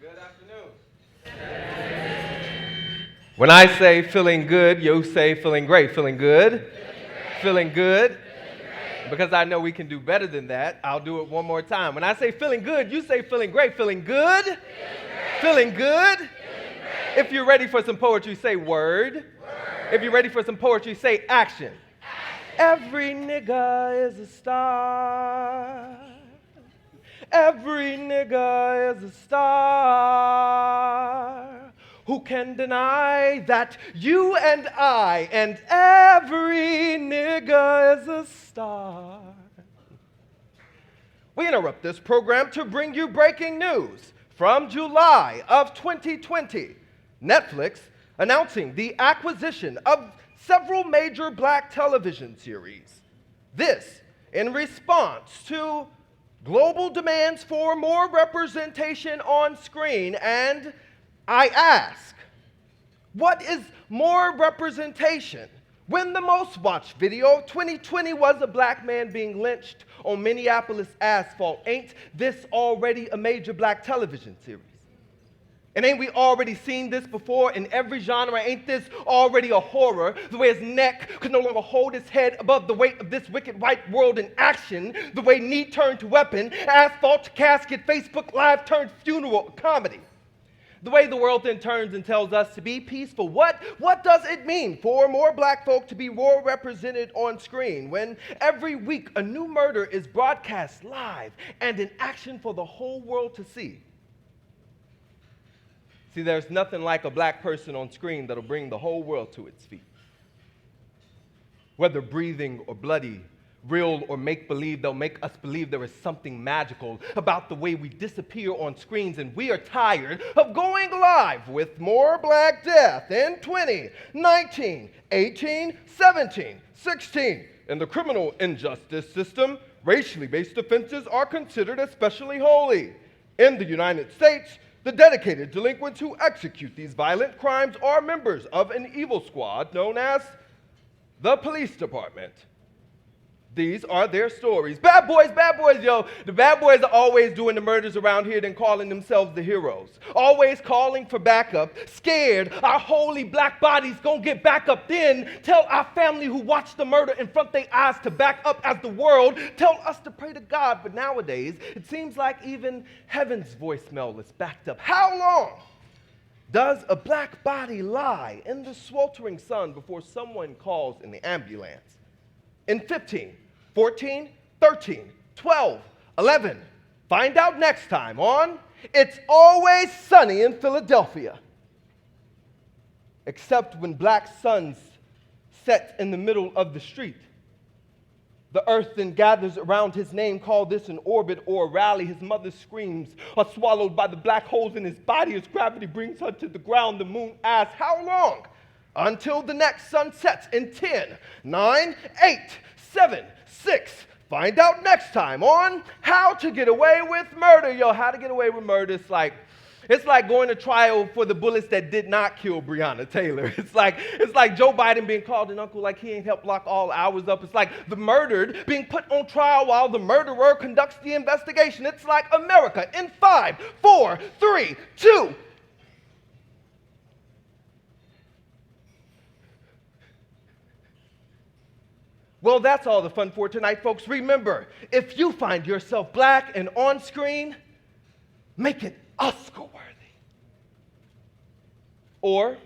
Good afternoon. When I say feeling good, you say feeling great. Feeling good? Feeling good? Because I know we can do better than that, I'll do it one more time. When I say feeling good, you say feeling great. Feeling good? Feeling good? If you're ready for some poetry, say word. If you're ready for some poetry, say action. Every nigga is a star. Every nigga is a star. Who can deny that you and I and every nigga is a star? We interrupt this program to bring you breaking news from July of 2020. Netflix announcing the acquisition of several major black television series. This in response to global demands for more representation on screen. And I ask, what is more representation? When the most watched video of 2020 was a black man being lynched on Minneapolis asphalt, ain't this already a major black television series? And ain't we already seen this before in every genre? Ain't this already a horror? The way his neck could no longer hold his head above the weight of this wicked white world in action. The way knee turned to weapon, asphalt to casket, Facebook Live turned funeral comedy. The way the world then turns and tells us to be peaceful. What does it mean for more black folk to be more represented on screen when every week a new murder is broadcast live and in action for the whole world to see? See, there's nothing like a black person on screen that'll bring the whole world to its feet. Whether breathing or bloody, real or make-believe, they'll make us believe there is something magical about the way we disappear on screens, and we are tired of going live with more black death in 20, 19, 18, 17, 16. In the criminal injustice system, racially based offenses are considered especially holy. In the United States, the dedicated delinquents who execute these violent crimes are members of an evil squad known as the police department. These are their stories. Bad boys, yo. The bad boys are always doing the murders around here, then calling themselves the heroes. Always calling for backup, scared our holy black bodies gonna get back up. Then tell our family who watched the murder in front of their eyes to back up as the world tell us to pray to God. But nowadays, it seems like even heaven's voicemail is backed up. How long does a black body lie in the sweltering sun before someone calls in the ambulance? In 15, 14, 13, 12, 11. Find out next time on It's Always Sunny in Philadelphia. Except when black suns set in the middle of the street. The earth then gathers around his name, call this an orbit or a rally. His mother's screams are swallowed by the black holes in his body as gravity brings her to the ground. The moon asks, how long? Until the next sun sets in 10, 9, 8, 7, 6. Find out next time on How to Get Away with Murder. Yo, how to get away with murder. It's like going to trial for the bullets that did not kill Breonna Taylor. It's like Joe Biden being called an uncle like he ain't helped lock all hours up. It's like the murdered being put on trial while the murderer conducts the investigation. It's like America in 5, 4, 3, 2. Well, that's all the fun for tonight, folks. Remember, if you find yourself black and on screen, make it Oscar-worthy. Or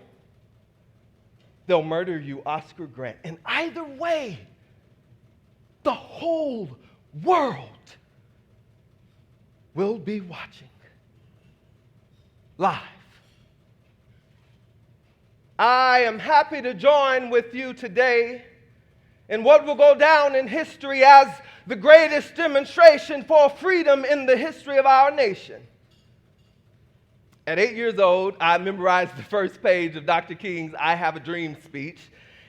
they'll murder you, Oscar Grant. And either way, the whole world will be watching live. I am happy to join with you today in what will go down in history as the greatest demonstration for freedom in the history of our nation. At 8 years old, I memorized the first page of Dr. King's I Have a Dream speech,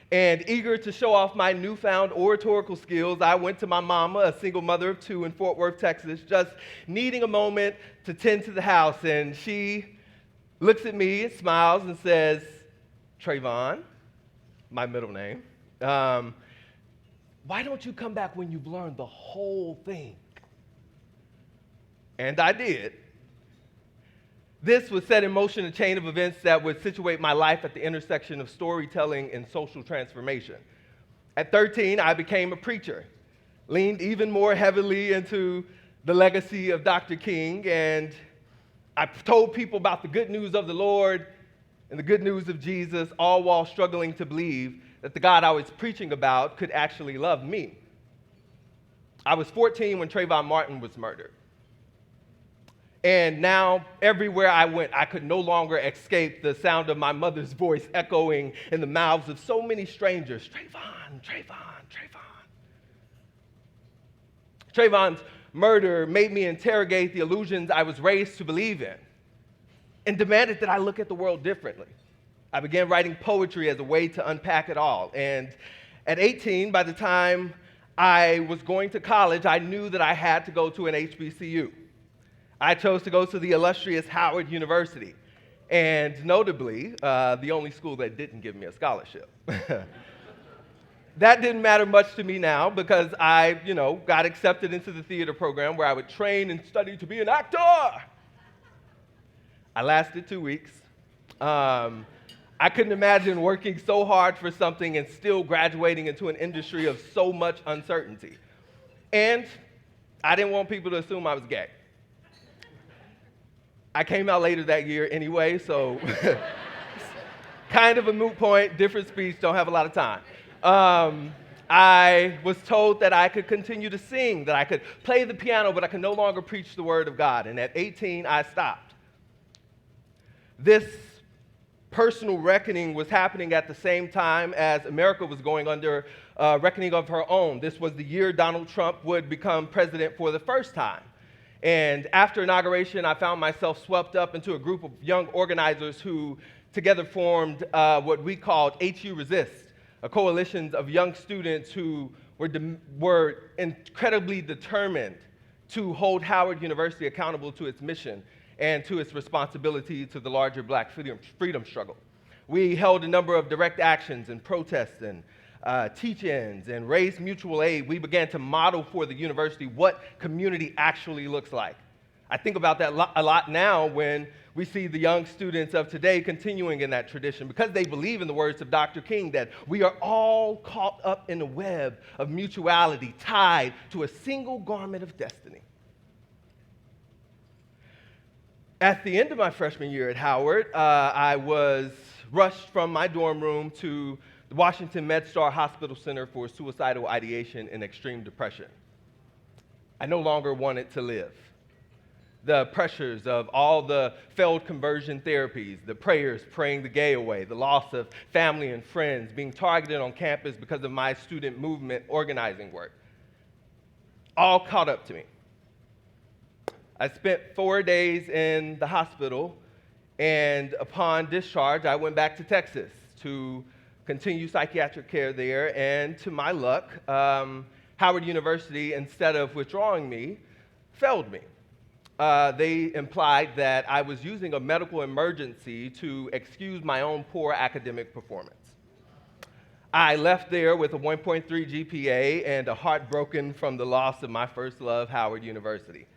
and eager to show off my newfound oratorical skills, I went to my mama, a single mother of 2 in Fort Worth, Texas, just needing a moment to tend to the house, and she looks at me and smiles and says, Trayvon, my middle name, why don't you come back when you've learned the whole thing? And I did. This would set in motion a chain of events that would situate my life at the intersection of storytelling and social transformation. At 13, I became a preacher, leaned even more heavily into the legacy of Dr. King, and I told people about the good news of the Lord and the good news of Jesus, all while struggling to believe that the God I was preaching about could actually love me. I was 14 when Trayvon Martin was murdered. And now, everywhere I went, I could no longer escape the sound of my mother's voice echoing in the mouths of so many strangers. Trayvon, Trayvon, Trayvon. Trayvon's murder made me interrogate the illusions I was raised to believe in and demanded that I look at the world differently. I began writing poetry as a way to unpack it all. And at 18, by the time I was going to college, I knew that I had to go to an HBCU. I chose to go to the illustrious Howard University, and notably, the only school that didn't give me a scholarship. That didn't matter much to me now because I, got accepted into the theater program where I would train and study to be an actor. I lasted 2 weeks. I couldn't imagine working so hard for something and still graduating into an industry of so much uncertainty. And I didn't want people to assume I was gay. I came out later that year anyway, so kind of a moot point, different speech, don't have a lot of time. I was told that I could continue to sing, that I could play the piano, but I could no longer preach the word of God. And at 18, I stopped. This personal reckoning was happening at the same time as America was going under a reckoning of her own. This was the year Donald Trump would become president for the first time. And after inauguration, I found myself swept up into a group of young organizers who together formed what we called HU Resist, a coalition of young students who were incredibly determined to hold Howard University accountable to its mission and to its responsibility to the larger Black freedom struggle. We held a number of direct actions and protests and teach-ins and raised mutual aid. We began to model for the university what community actually looks like. I think about that a lot now when we see the young students of today continuing in that tradition because they believe in the words of Dr. King that we are all caught up in a web of mutuality tied to a single garment of destiny. At the end of my freshman year at Howard, I was rushed from my dorm room to the Washington MedStar Hospital Center for Suicidal Ideation and Extreme Depression. I no longer wanted to live. The pressures of all the failed conversion therapies, the prayers praying the gay away, the loss of family and friends, being targeted on campus because of my student movement organizing work, all caught up to me. I spent 4 days in the hospital, and upon discharge, I went back to Texas to continue psychiatric care there, and to my luck, Howard University, instead of withdrawing me, failed me. They implied that I was using a medical emergency to excuse my own poor academic performance. I left there with a 1.3 GPA and a heart broken from the loss of my first love, Howard University.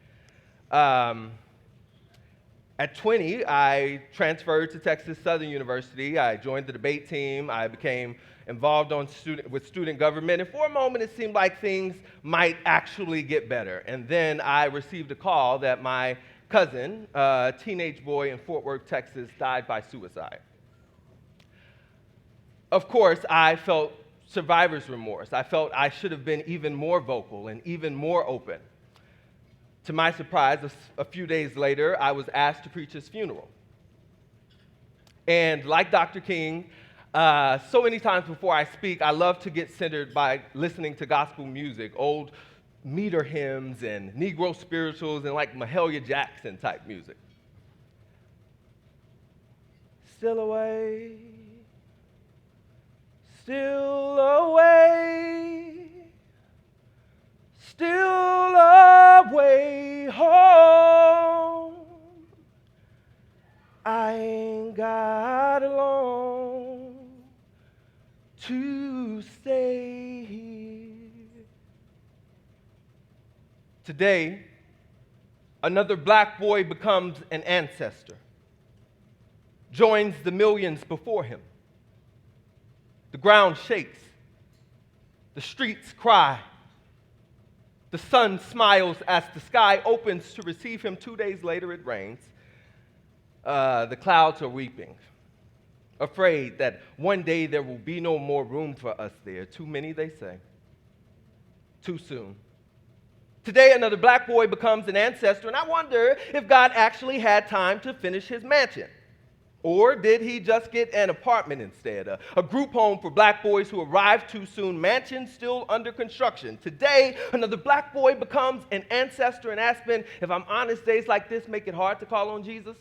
At 20, I transferred to Texas Southern University. I joined the debate team. I became involved with student government. And for a moment, it seemed like things might actually get better. And then I received a call that my cousin, a teenage boy in Fort Worth, Texas, died by suicide. Of course, I felt survivor's remorse. I felt I should have been even more vocal and even more open. To my surprise, a few days later, I was asked to preach his funeral. And like Dr. King, so many times before I speak, I love to get centered by listening to gospel music, old meter hymns and Negro spirituals and like Mahalia Jackson type music. Still away, still away, still away home. I ain't got long to stay here. Today, another black boy becomes an ancestor. joins the millions before him. The ground shakes. The streets cry. The sun smiles as the sky opens to receive him. 2 days later, it rains. The clouds are weeping, afraid that one day there will be no more room for us there. Too many, they say. Too soon. Today, another black boy becomes an ancestor, and I wonder if God actually had time to finish his mansion. Or did he just get an apartment instead? A group home for black boys who arrived too soon, mansion still under construction. Today, another black boy becomes an ancestor in Aspen. If I'm honest, days like this make it hard to call on Jesus.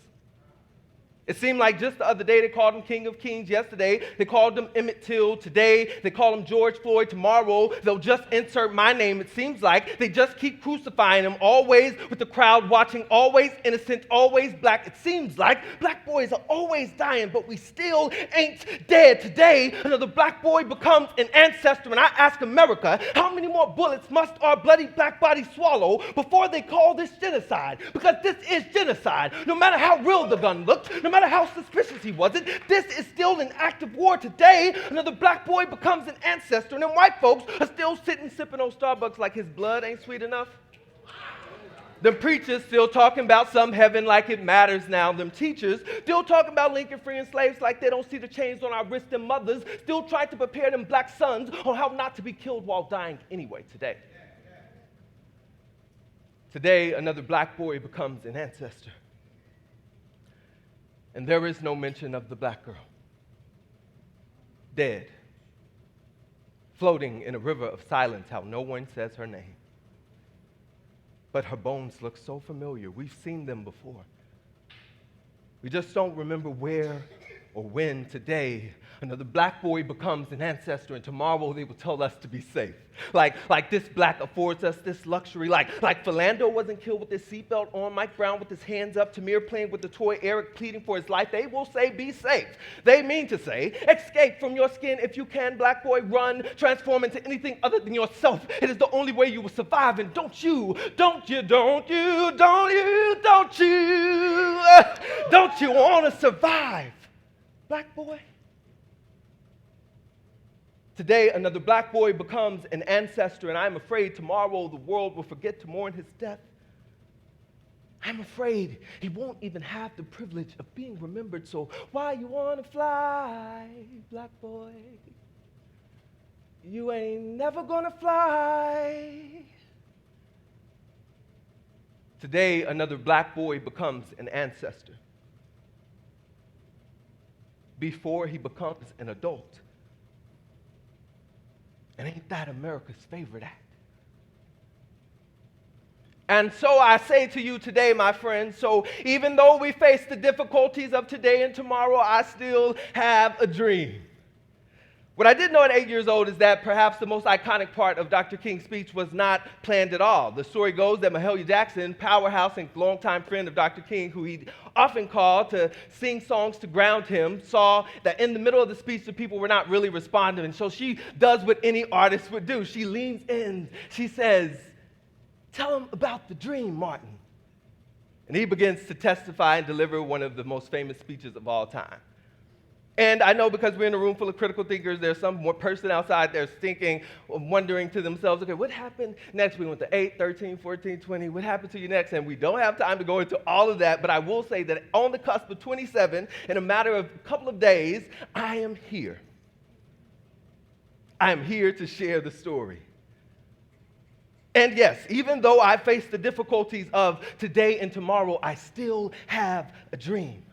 It seemed like just the other day they called him King of Kings. Yesterday they called him Emmett Till. Today they call him George Floyd. Tomorrow they'll just insert my name. It seems like they just keep crucifying him, always with the crowd watching, always innocent, always black. It seems like black boys are always dying, but we still ain't dead. Today another black boy becomes an ancestor, and I ask America, how many more bullets must our bloody black bodies swallow before they call this genocide? Because this is genocide. No matter how real the gun looked, no matter how suspicious he wasn't, this is still an act of war. Today, another black boy becomes an ancestor, and then white folks are still sitting sipping on Starbucks like his blood ain't sweet enough. Them preachers still talking about some heaven like it matters now. Them teachers still talking about Lincoln freeing slaves like they don't see the chains on our wrists. Them mothers still trying to prepare them black sons on how not to be killed while dying anyway today. Today, another black boy becomes an ancestor. And there is no mention of the black girl, dead, floating in a river of silence, how no one says her name. But her bones look so familiar. We've seen them before. We just don't remember where or when. Today, another black boy becomes an ancestor, and tomorrow they will tell us to be safe. Like this black affords us this luxury. Like Philando wasn't killed with his seatbelt on, Mike Brown with his hands up, Tamir playing with the toy, Eric pleading for his life. They will say, be safe. They mean to say, escape from your skin if you can, black boy, run, transform into anything other than yourself. It is the only way you will survive, and don't you want to survive, black boy? Today, another black boy becomes an ancestor, and I'm afraid tomorrow the world will forget to mourn his death. I'm afraid he won't even have the privilege of being remembered. So why you want to fly, black boy? You ain't never gonna fly. Today, another black boy becomes an ancestor. Before he becomes an adult. And ain't that America's favorite act? And so I say to you today, my friends, so even though we face the difficulties of today and tomorrow, I still have a dream. What I did know at 8 years old is that perhaps the most iconic part of Dr. King's speech was not planned at all. The story goes that Mahalia Jackson, powerhouse and longtime friend of Dr. King, who he often called to sing songs to ground him, saw that in the middle of the speech the people were not really responding. And so she does what any artist would do. She leans in. She says, "Tell him about the dream, Martin." And he begins to testify and deliver one of the most famous speeches of all time. And I know because we're in a room full of critical thinkers, there's some person outside there thinking, wondering to themselves, okay, what happened next? We went to 8, 13, 14, 20. What happened to you next? And we don't have time to go into all of that, but I will say that on the cusp of 27, in a matter of a couple of days, I am here. I am here to share the story. And yes, even though I face the difficulties of today and tomorrow, I still have a dream.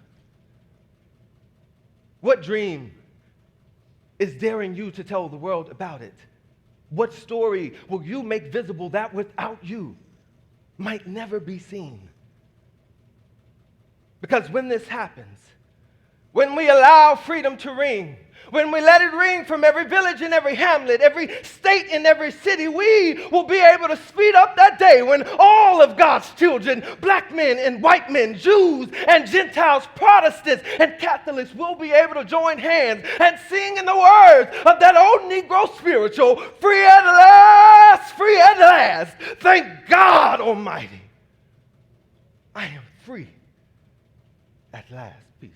What dream is daring you to tell the world about it? What story will you make visible that without you might never be seen? Because when this happens, when we allow freedom to ring, when we let it ring from every village and every hamlet, every state and every city, we will be able to speed up that day when all of God's children, black men and white men, Jews and Gentiles, Protestants and Catholics, will be able to join hands and sing in the words of that old Negro spiritual, free at last, free at last. Thank God Almighty. I am free at last. Peace.